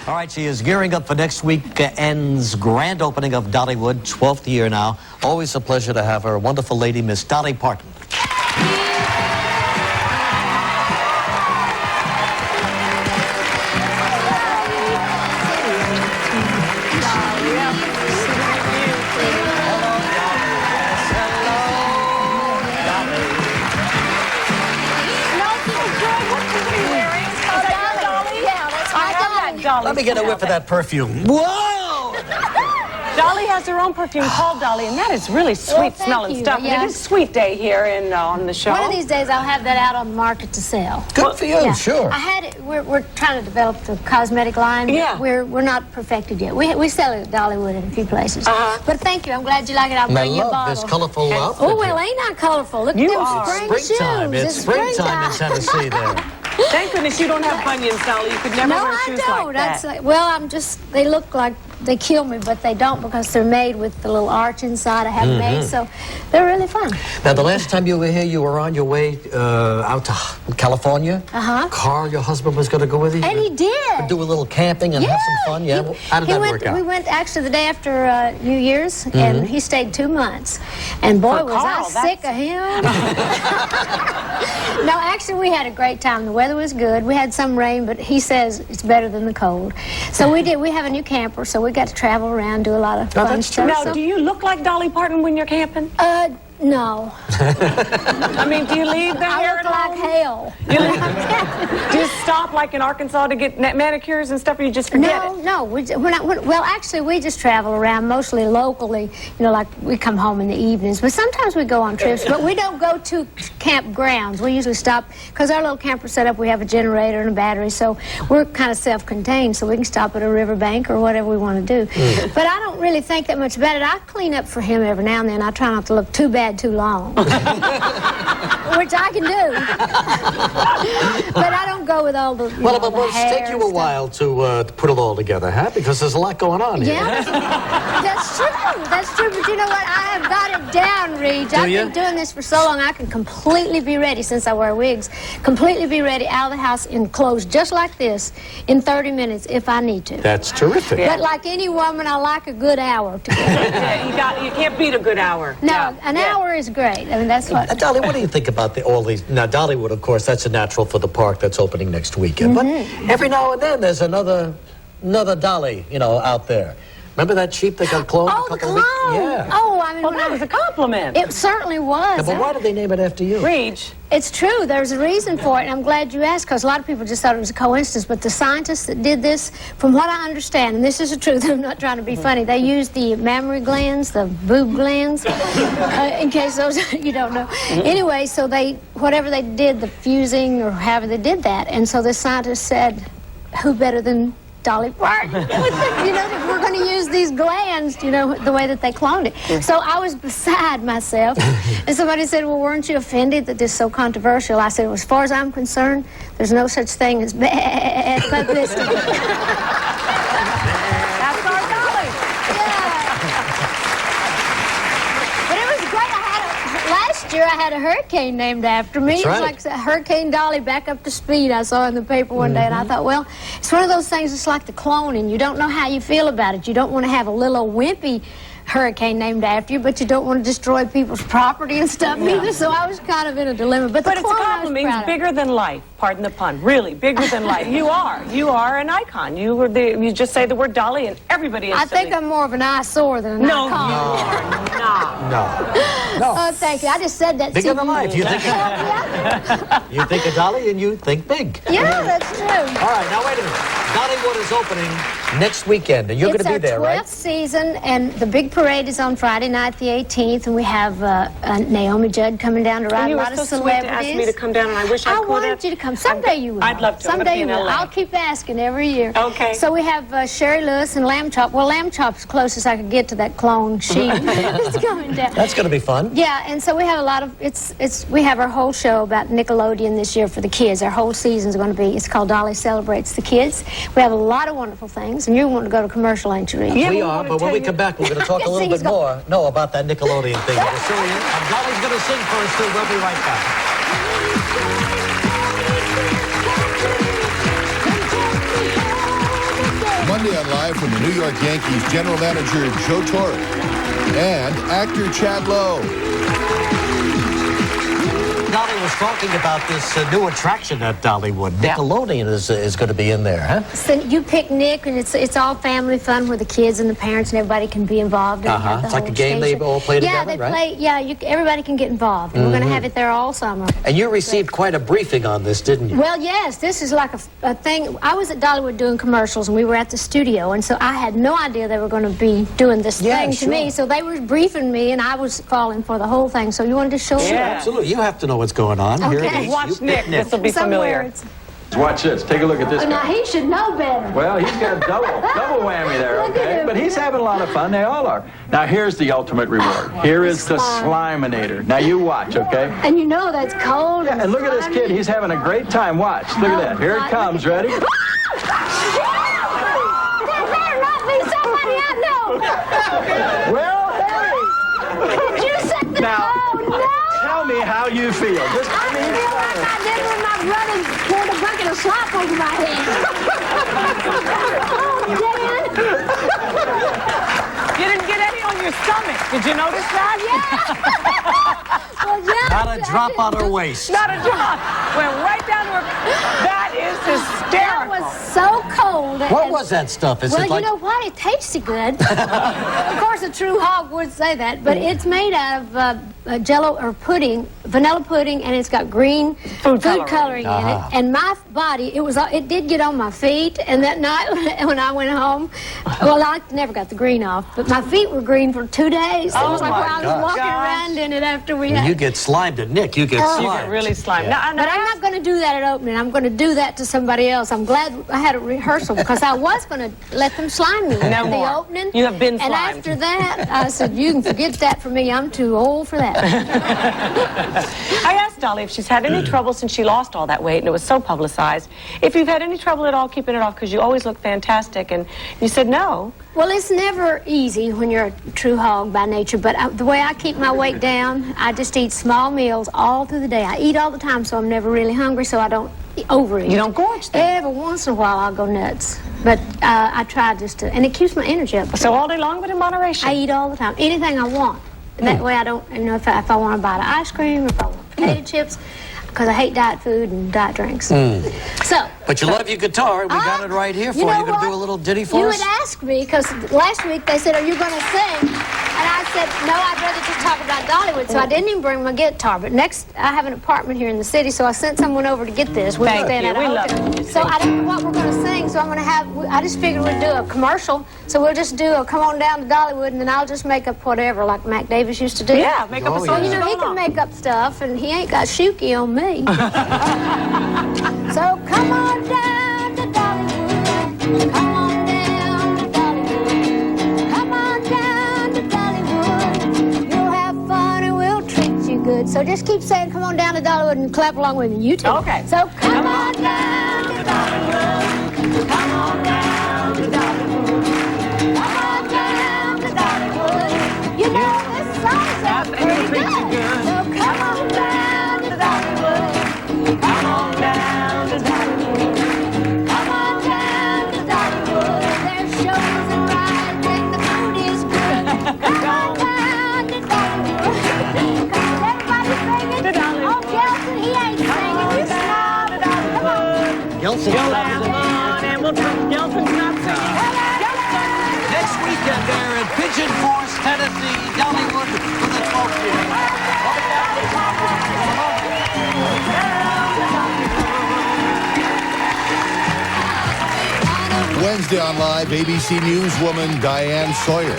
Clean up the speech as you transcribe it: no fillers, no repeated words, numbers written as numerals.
All right, she is gearing up for next weekend's grand opening of Dollywood, 12th year now. Always a pleasure to have her. A wonderful lady, Miss Dolly Parton. Let me get a whiff of that perfume. Whoa! Dolly has her own perfume called Dolly, and that is really sweet smelling stuff. Yeah. And it is sweet day here on the show. One of these days I'll have that out on the market to sell. Good for you, Yeah. sure. I had it. We're trying to develop the cosmetic line. But Yeah. We're not perfected yet. We sell it at Dollywood in a few places. But thank you. I'm glad you like it. I'll And I bring you a love bottle. this colorful outfit. Oh well, ain't I colorful? Look at them Springtime. shoes. It's springtime in Tennessee there. Thank goodness you don't have bunions, Dolly. You could never No, wear I shoes don't. like that. That's like, well, I'm just. They look like they kill me, but they don't because they're made with the little arch inside. I have made, so they're really fun. Now, the last time you were here, you were on your way out to California. Carl, your husband, was going to go with you. And he did. Do a little camping and have some fun. Yeah. How did that work out? We went actually the day after New Year's, and he stayed 2 months. And boy, For was Carl, I sick of him. No, actually, we had a great time. The weather was good. We had some rain, but he says it's better than the cold. So we did. We have a new camper, so we got to travel around, do a lot of fun stuff. Now, do you look like Dolly Parton when you're camping? No. I mean, do you leave the hair I look at like home? hell. Do you stop like in Arkansas to get manicures and stuff, or you just forget it? No, we're not. Well, actually, we just travel around mostly locally. You know, like we come home in the evenings, but sometimes we go on trips. But we don't go to campgrounds. We usually stop because our little camper set up. We have a generator and a battery, so we're kind of self-contained. So we can stop at a riverbank or whatever we want to do. But I don't really think that much about it. I clean up for him every now and then. I try not to look too bad too long, which I can do. But I don't go with all the Well, it must take you a while to put it all together, huh? Because there's a lot going on here. Yeah, that's true. That's true. But you know what? I have got it down, Reg. I've been doing this for so long. I can completely be ready, since I wear wigs, completely be ready out of the house in clothes just like this in 30 minutes if I need to. That's terrific. But like any woman, I like a good hour to get. Yeah, you can't beat a good hour. No, an hour is great. I mean, that's what. Dolly, what do you think about all these? Now, Dollywood, of course, that's a natural for the park that's opening next weekend. But every now and then, there's another Dolly, out there. Remember that sheep that got cloned? Oh, the clone. Yeah. Oh, I mean, Well, that was a compliment. It certainly was. Yeah, but why did they name it after you? Reg. It's true. There's a reason for it, and I'm glad you asked, because a lot of people just thought it was a coincidence. But the scientists that did this, from what I understand, and this is the truth, I'm not trying to be funny, they used the mammary glands, the boob glands, in case those you don't know. Anyway, so whatever they did, the fusing or however they did that, and so the scientists said, who better than Dolly Parton? We're going to use these glands, the way that they cloned it. So I was beside myself, and somebody said, well, weren't you offended that this is so controversial? I said, well, as far as I'm concerned, there's no such thing as bad publicity. That's our Dolly. Yeah. But it was great. Last year I had a hurricane named after me. That's right. It was like Hurricane Dolly back up to speed. I saw in the paper one day, and I thought, well, it's one of those things. It's like the cloning. You don't know how you feel about it. You don't want to have a little old wimpy hurricane named after you, but you don't want to destroy people's property and stuff either. So I was kind of in a dilemma. But it's a compliment. It's bigger than life. Pardon the pun. Really, bigger than life. You are an icon. You just say the word Dolly, and everybody instantly. I think I'm more of an eyesore than an icon. No, you are not. No. Oh, thank you. I just said that. Bigger than life. You think of Dolly and you think big. Yeah, that's true. All right, now wait a minute. Dollywood is opening next weekend, and you're going to be there, right? It's our 12th season, and the big parade is on Friday night, the 18th, and we have Naomi Judd coming down to ride. You a were lot so of sweet celebrities. to ask me to come down, and I wish I could. I wanted you to come. Someday you will. I'd love to. Someday you I'm gonna be will. in LA. I'll keep asking every year. Okay. So we have Sherry Lewis and Lamb Chop. Well, Lamb Chop's closest I could get to that clone sheep. It's coming down. That's going to be fun. Yeah, and so we have a lot of, we have our whole show about Nickelodeon this year for the kids. Our whole season's going to be, it's called Dolly Celebrates the Kids. We have a lot of wonderful things, and you want to go to commercial, ain't you, Reed? Yeah, we are, but when we come back, we're going to talk a little bit more about that Nickelodeon thing. Dolly's going to sing for us, too. We'll be right back. Monday on Live from the New York Yankees general manager Joe Torre and actor Chad Lowe. Dolly was talking about this new attraction at Dollywood. Nickelodeon is going to be in there, huh? So you pick Nick, and it's all family fun where the kids and the parents and everybody can be involved. And It's like a game they all play together, yeah, they right? play. Yeah, everybody can get involved. And we're going to have it there all summer. And you received quite a briefing on this, didn't you? Well, yes, this is like a thing. I was at Dollywood doing commercials, and we were at the studio, and so I had no idea they were going to be doing this thing to me. So they were briefing me, and I was falling for the whole thing. So you wanted to show me? Sure, absolutely. You have to know what's going on. Okay. Here it is. Watch You Nick. pick This will be Some familiar. words. Watch this. Take a look at this Oh, now guy. he should know better. Well, he's got double whammy there, Look at okay? him. But he's having a lot of fun. They all are. Now, here's the ultimate reward. Here is the Sliminator. Now, you watch, okay? And you know that's cold. And look at this kid. He's having a great time. Watch. Look at that. Here it comes. Ready? There better not be somebody I know. Well, Harry, Did you set the Now- tone? No. tell me how you feel. Just, I feel like I did when my brother poured a bucket of slop over my head. Oh, Dan. You didn't get any on your stomach. Did you notice that? Well, yeah. Not a drop on her waist. Not a drop. Went right down to her. That is That hysterical. was so cold. What And- was that stuff? Is Well, it like... you know what? It tasted good. Of course, a true hog would say that, but it's made out of jello or pudding, vanilla pudding, and it's got green food coloring in it. And my body, it did get on my feet. And that night when I went home, well, I never got the green off, but my feet were green for 2 days. It was like my I was gosh. walking around in it after we When had. you get slimed at Nick, you get Oh. slimed. You get really slimed. Yeah. Now, But I'm not going to do that at opening. I'm going to do that to somebody else. I'm glad I had a rehearsal because I was going to let them slime me No at the more. opening. You have been And slimed. after that, I said, you can forget that for me. I'm too old for that. I asked Dolly if she's had any trouble since she lost all that weight, and it was so publicized. If you've had any trouble at all keeping it off, because you always look fantastic, and you said no. Well, it's never easy when you're a true hog by nature, but the way I keep my weight down, I just eat small meals all through the day. I eat all the time, so I'm never really hungry, so I don't overeat. You don't gorge then. Every once in a while, I'll go nuts. But I try just to, and it keeps my energy up. So all day long, but in moderation. I eat all the time, anything I want. That way I don't, if I want to buy the ice cream, if I want potato chips, because I hate diet food and diet drinks. So. But you love your guitar. We got it right here for you. know You going to do what? a little ditty for you us? You had asked me, because last week they said, are you going to sing? And I said, no, I'd rather just talk about Dollywood. So I didn't even bring my guitar. But next, I have an apartment here in the city, so I sent someone over to get this. We're Thank staying you. at a We hotel. love it. So I don't know what we're going to sing, so I'm going to have, I just figured we'd do a commercial. So we'll just do a come on down to Dollywood, and then I'll just make up whatever, like Mac Davis used to do. Yeah, make up a Oh, song. So, you know, he can make up stuff, and he ain't got Shuki on me. So come on down to Dollywood. Come on down to Dollywood. Come on down to Dollywood. You'll have fun and we'll treat you good. So just keep saying, come on down to Dollywood, and clap along with me. You too. Okay. So come on down to Dollywood. Come on down to Dollywood. Come on down to Dollywood. You know this song's pretty good. So come on down to Dollywood. Come on down to Dollywood. Come on down to Dollywood. There's shows and rides and the food is good. Come on down to Dollywood. Everybody's singing. Oh, Gelson, he ain't singing. You snob. Come on. Gelson. You'll have fun, and we'll try. Gelson's not singing. Next weekend there in Pigeon Forge, Tennessee, Dollywood for the 12th year. Wednesday on Live, ABC Newswoman Diane Sawyer.